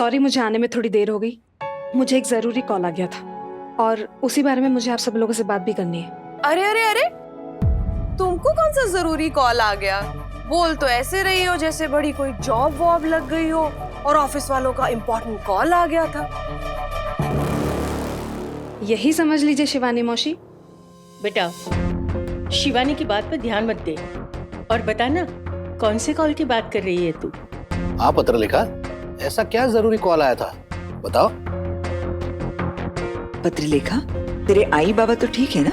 Sorry, मुझे आने में थोड़ी देर हो गई। मुझे एक जरूरी कॉल आ गया था और उसी बारे में मुझे आप सब लोगों से बात भी करनी है। अरे अरे अरे, तुमको कौन सा जरूरी कॉल आ गया? बोल तो ऐसे रही हो जैसे बड़ी कोई जॉब वॉब लग गई हो और ऑफिस वालों का इम्पोर्टेंट कॉल आ गया था। यही समझ लीजिए शिवानी मौसी। बेटा, शिवानी की बात पर ध्यान मत दे और बता ना, कौन से कॉल की बात कर रही है तू? हाँ पत्र लिखा, ऐसा क्या जरूरी कॉल आया था, बताओ। पत्रलेखा, तेरे आई बाबा तो ठीक है ना?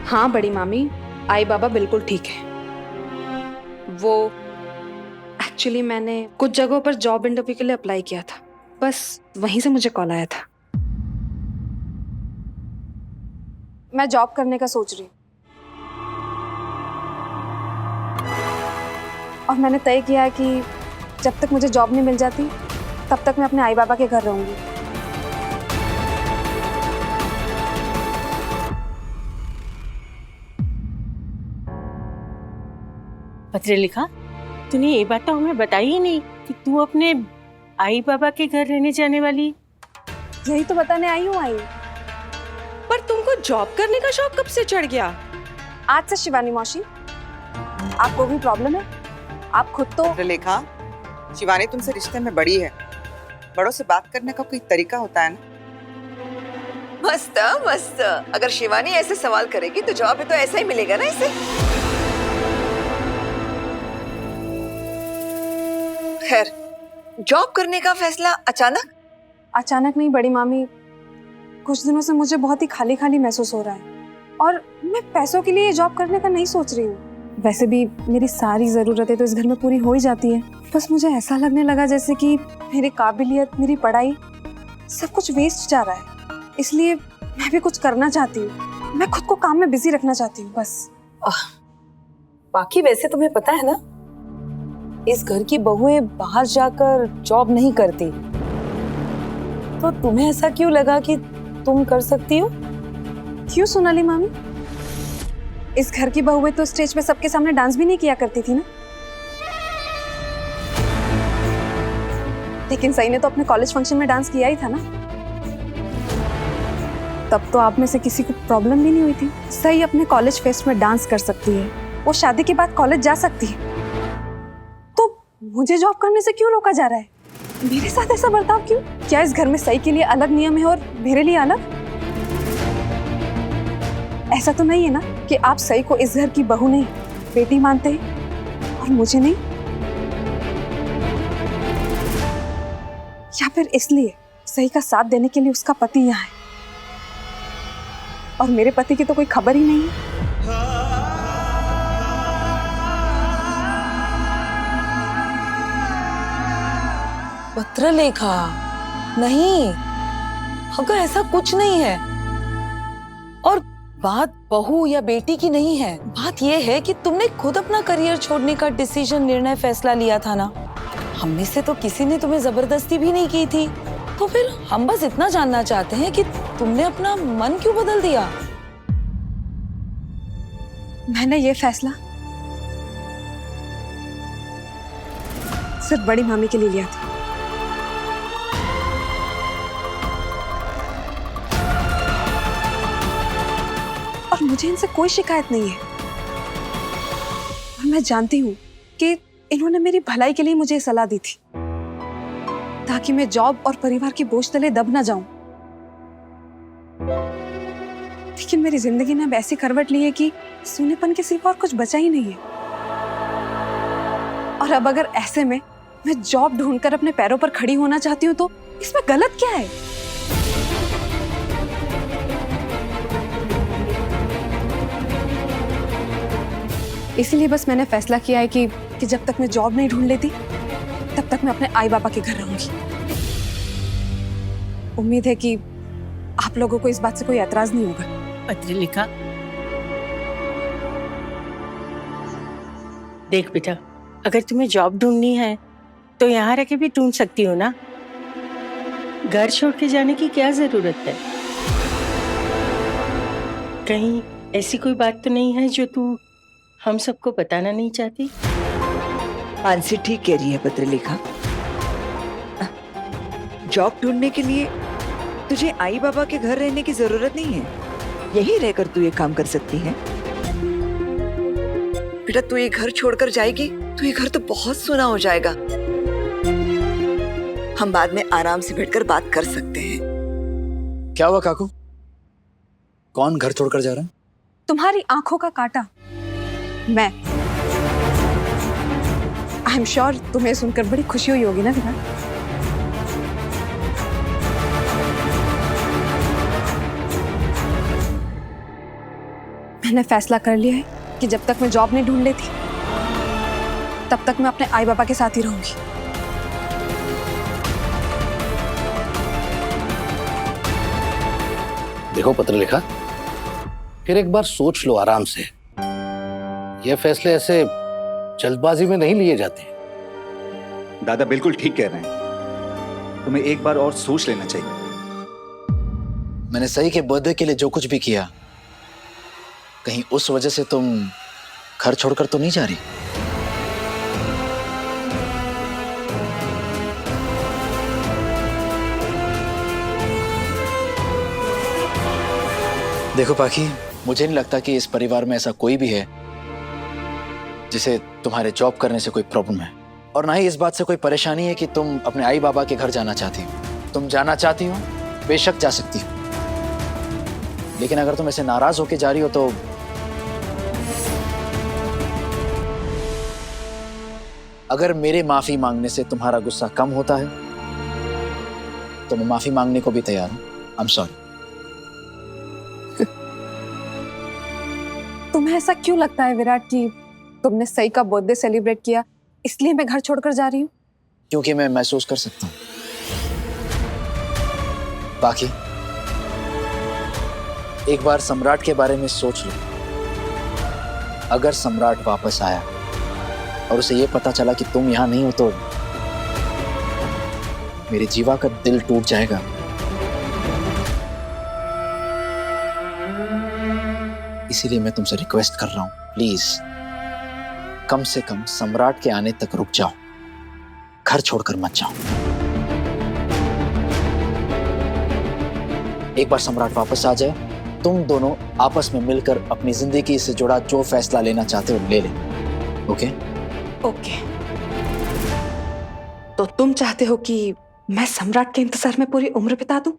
हाँ बड़ी मामी, आई बाबा बिल्कुल ठीक है। वो एक्चुअली मैंने कुछ जगहों पर जॉब इंटरव्यू के लिए अप्लाई किया था, बस वहीं से मुझे कॉल आया था। मैं जॉब करने का सोच रही हूँ और मैंने तय किया है कि जब तक मुझे जॉब नहीं मिल जाती तब तक मैं अपने आई बाबा के घर रहूंगी। पत्र लिखा, तूने ये बात तो हमें बताई ही नहीं कि तू अपने आई बाबा के घर रहने जाने वाली। यही तो बताने आई हूँ। आई पर तुमको जॉब करने का शौक कब से चढ़ गया? आज से शिवानी मौसी, आपको भी प्रॉब्लम है? आप खुद तो पत्रलेखा, शिवानी तुमसे रिश्ते में बड़ी है, बड़ों से बात करने का कोई तरीका होता है ना। मस्त मस्त। अगर शिवानी ऐसे सवाल करेगी तो जॉब भी तो ऐसा ही मिलेगा ना इसे। खैर, जॉब करने का फैसला अचानक नहीं बड़ी मामी, कुछ दिनों से मुझे बहुत ही खाली खाली महसूस हो रहा है और मैं पैसों के लिए जॉब करने का नहीं सोच रही हूँ। वैसे भी मेरी सारी जरूरतें तो इस घर में पूरी हो ही जाती है, बस मुझे ऐसा लगने लगा जैसे कि मेरी काबिलियत, मेरी पढ़ाई सब कुछ वेस्ट जा रहा है। इसलिए मैं भी कुछ करना चाहती हूँ, मैं खुद को काम में बिजी रखना चाहती हूँ बस। बाकी वैसे तुम्हें पता है ना, इस घर की बहुएं बाहर जाकर जॉब नहीं करती, तो तुम्हें ऐसा क्यों लगा कि तुम कर सकती हो? क्यों सोनाली मामी, इस घर की बहुएं तो स्टेज पे सबके सामने डांस भी नहीं किया करती थी ना। लेकिन सही ने तो अपने कॉलेज फंक्शन में डांस किया ही था ना। तब तो आप में से किसी को प्रॉब्लम भी नहीं हुई थी। सही अपने कॉलेज फेस्ट में डांस कर सकती है, वो शादी के बाद कॉलेज जा सकती है, तो मुझे जॉब करने से क्यों रोका जा रहा है? मेरे साथ ऐसा बर्ताव क्यों? क्या इस घर में सही के लिए अलग नियम है और मेरे लिए अलग? ऐसा तो नहीं है ना कि आप सही को इस घर की बहू नहीं, बेटी मानते हैं और मुझे नहीं? या फिर इसलिए सही का साथ देने के लिए उसका पति यहाँ है और मेरे पति की तो कोई खबर ही नहीं है? पत्रलेखा, नहीं, अगर ऐसा कुछ नहीं है। और बात बहू या बेटी की नहीं है, बात यह है कि तुमने खुद अपना करियर छोड़ने का निर्णय फैसला लिया था ना। हम में से तो किसी ने तुम्हें जबरदस्ती भी नहीं की थी, तो फिर हम बस इतना जानना चाहते हैं कि तुमने अपना मन क्यों बदल दिया? मैंने ये फैसला सिर्फ बड़ी मामी के लिए लिया था। और मुझे इनसे कोई शिकायत नहीं है और मैं जानती हूँ कि इन्होंने मेरी भलाई के लिए मुझे सलाह दी थी ताकि मैं जॉब और परिवार के बोझ तले दब ना जाऊं। लेकिन मेरी जिंदगी ने अब ऐसी करवट ली है कि सूनेपन के सिवा और कुछ बचा ही नहीं है। और अब अगर ऐसे में मैं जॉब ढूंढकर अपने पैरों पर खड़ी होना चाहती हूँ तो इसमें गलत क्या है? इसीलिए बस मैंने फैसला किया है कि जब तक मैं जॉब नहीं ढूंढ लेती तब तक मैं अपने आई बाबा के घर रहूंगी। उम्मीद है कि आप लोगों को इस बात से कोई एतराज नहीं होगा। पत्र लिखा, देख बेटा, अगर तुम्हें जॉब ढूंढनी है तो यहाँ रह के भी ढूंढ सकती हो ना। घर छोड़ के जाने की क्या जरूरत है? कहीं ऐसी कोई बात तो नहीं है जो तू हम सबको बताना नहीं चाहती? मानसी ठीक कह रही है पत्रलेखा, जॉब ढूंढने के लिए तुझे आई बाबा के घर रहने की जरूरत नहीं है। यहीं रहकर तू ये काम कर सकती है। बेटा तू ये घर छोड़कर जाएगी तो ये घर तो बहुत सुना हो जाएगा। हम बाद में आराम से बैठकर बात कर सकते हैं। क्या हुआ काकू? कौन घर छोड़कर जा रहा है? तुम्हारी आंखों का कांटा, मैं। आई एम श्योर तुम्हें सुनकर बड़ी खुशी हुई होगी ना विराट? मैंने फैसला कर लिया है कि जब तक मैं जॉब नहीं ढूंढ लेती तब तक मैं अपने आई बाबा के साथ ही रहूंगी। देखो पत्रलेखा, फिर एक बार सोच लो आराम से। ये फैसले ऐसे जल्दबाजी में नहीं लिए जाते। दादा बिल्कुल ठीक कह रहे हैं, तुम्हें एक बार और सोच लेना चाहिए। मैंने सही के बर्थडे के लिए जो कुछ भी किया, कहीं उस वजह से तुम घर छोड़कर तो नहीं जा रही? देखो पाखी, मुझे नहीं लगता कि इस परिवार में ऐसा कोई भी है जिसे तुम्हारे जॉब करने से कोई प्रॉब्लम है, और ना ही इस बात से कोई परेशानी है कि तुम अपने आई बाबा के घर जाना चाहती हो। तुम जाना चाहती हो, बेशक जा सकती हो, लेकिन अगर तुम ऐसे नाराज होके जा रही हो तो अगर मेरे माफी मांगने से तुम्हारा गुस्सा कम होता है तो मैं माफी मांगने को भी तैयार हूं। I am sorry. तुम्हें ऐसा क्यों लगता है विराट कि तुमने सई का बर्थडे सेलिब्रेट किया इसलिए मैं घर छोड़कर जा रही हूँ? क्योंकि मैं महसूस कर सकता हूं। बाकी एक बार सम्राट के बारे में सोच लो। अगर सम्राट वापस आया और उसे ये पता चला कि तुम यहां नहीं हो तो मेरे जीवा का दिल टूट जाएगा। इसीलिए मैं तुमसे रिक्वेस्ट कर रहा हूं, प्लीज कम से कम सम्राट के आने तक रुक जाओ, घर छोड़कर मत जाओ। एक बार सम्राट वापस आ जाए, तुम दोनों आपस में मिलकर अपनी जिंदगी से जुड़ा जो फैसला लेना चाहते हो ले लें। ओके? ओके। तो तुम चाहते हो कि मैं सम्राट के इंतजार में पूरी उम्र बिता दूं?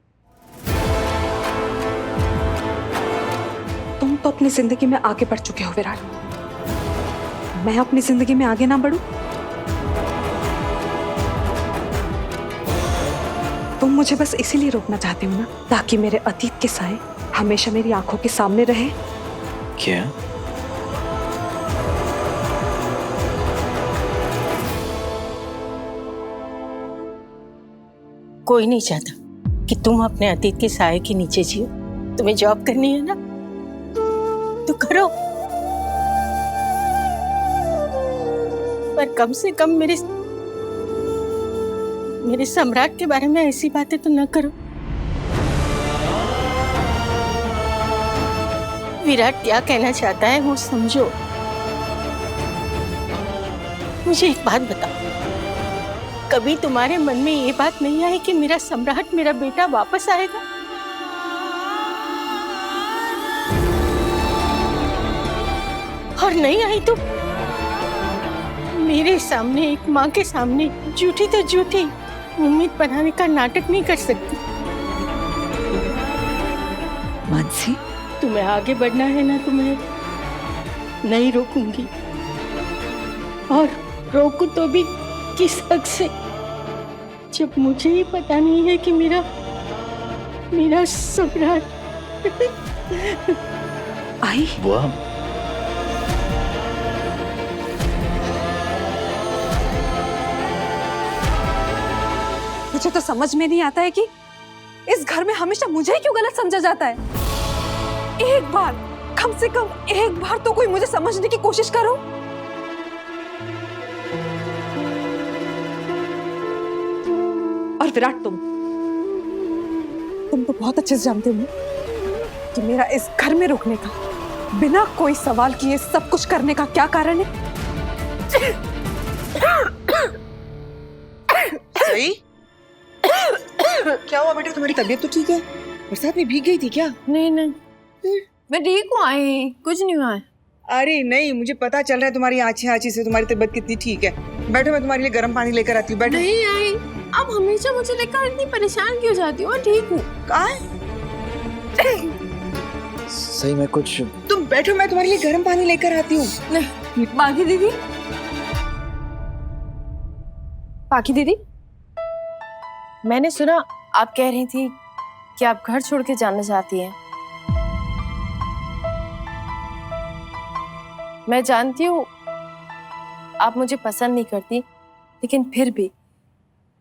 तुम तो अपनी जिंदगी में आगे बढ़ चुके हो विराट, मैं अपनी जिंदगी में आगे ना बढ़ूं? तुम मुझे बस इसीलिए रोकना चाहते हो ना, ताकि मेरे अतीत के साए हमेशा मेरी आंखों के सामने रहे? क्या? कोई नहीं चाहता कि तुम अपने अतीत के साए के नीचे जियो। तुम्हें जॉब करनी है ना, तो करो, पर कम से कम मेरे सम्राट के बारे में ऐसी बातें तो न करो। विराट क्या कहना चाहता है वो समझो। मुझे एक बात बताओ, कभी तुम्हारे मन में ये बात नहीं आई कि मेरा सम्राट, मेरा बेटा वापस आएगा? और नहीं आई तो मेरे सामने, एक माँ के सामने झूठी तो झूठी उम्मीद बनाने का नाटक नहीं कर सकती। मानसी, तुम्हें आगे बढ़ना है ना, तुम्हें नहीं रोकूंगी, और रोकू तो भी किस हक से, जब मुझे ही पता नहीं है कि मेरा सम्राट आई। बुआ, मुझे तो समझ में नहीं आता है कि इस घर में हमेशा मुझे ही क्यों गलत समझा जाता है। एक बार, कम से कम एक बार तो कोई मुझे समझने की कोशिश करो। और विराट, तुम तो बहुत अच्छे से जानते हो कि मेरा इस घर में रुकने का, बिना कोई सवाल किए सब कुछ करने का क्या कारण है। सही? क्या हुआ बेटा, तुम्हारी तबीयत तो ठीक है? बरसात में भीग गई थी क्या? नहीं नहीं, मैं ठीक हूँ आई, कुछ नहीं हुआ है। अरे नहीं, मुझे पता चल रहा है तुम्हारी आँची आँची से तुम्हारी तबीयत कितनी ठीक है। बैठो, मैं तुम्हारे लिए गर्म पानी लेकर आती हूँ। बैठो। नहीं आई, आप हमेशा मुझे लेकर इतनी परेशान क्यों जाती हो? मैं ठीक हूँ। कहाँ है? सही में कुछ तुम बैठो, मैं तुम्हारे लिए गर्म पानी लेकर आती हूँ। नहीं, बाकी दीदी, बाकी दीदी, मैंने सुना आप कह रही थी कि आप घर छोड़ के जाना चाहती हैं। मैं जानती हूँ आप मुझे पसंद नहीं करती, लेकिन फिर भी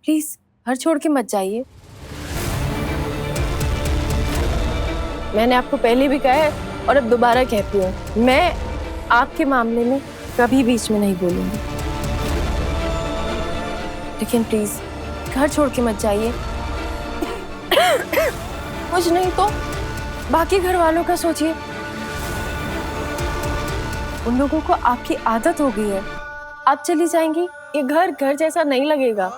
प्लीज घर छोड़ के मत जाइए। मैंने आपको पहले भी कहा है और अब दोबारा कहती हूँ, मैं आपके मामले में कभी बीच में नहीं बोलूंगी, लेकिन प्लीज घर छोड़ के मत जाइए। कुछ नहीं तो बाकी घर वालों का सोचिए, उन लोगों को आपकी आदत हो गई है। आप चली जाएंगी, ये घर घर जैसा नहीं लगेगा।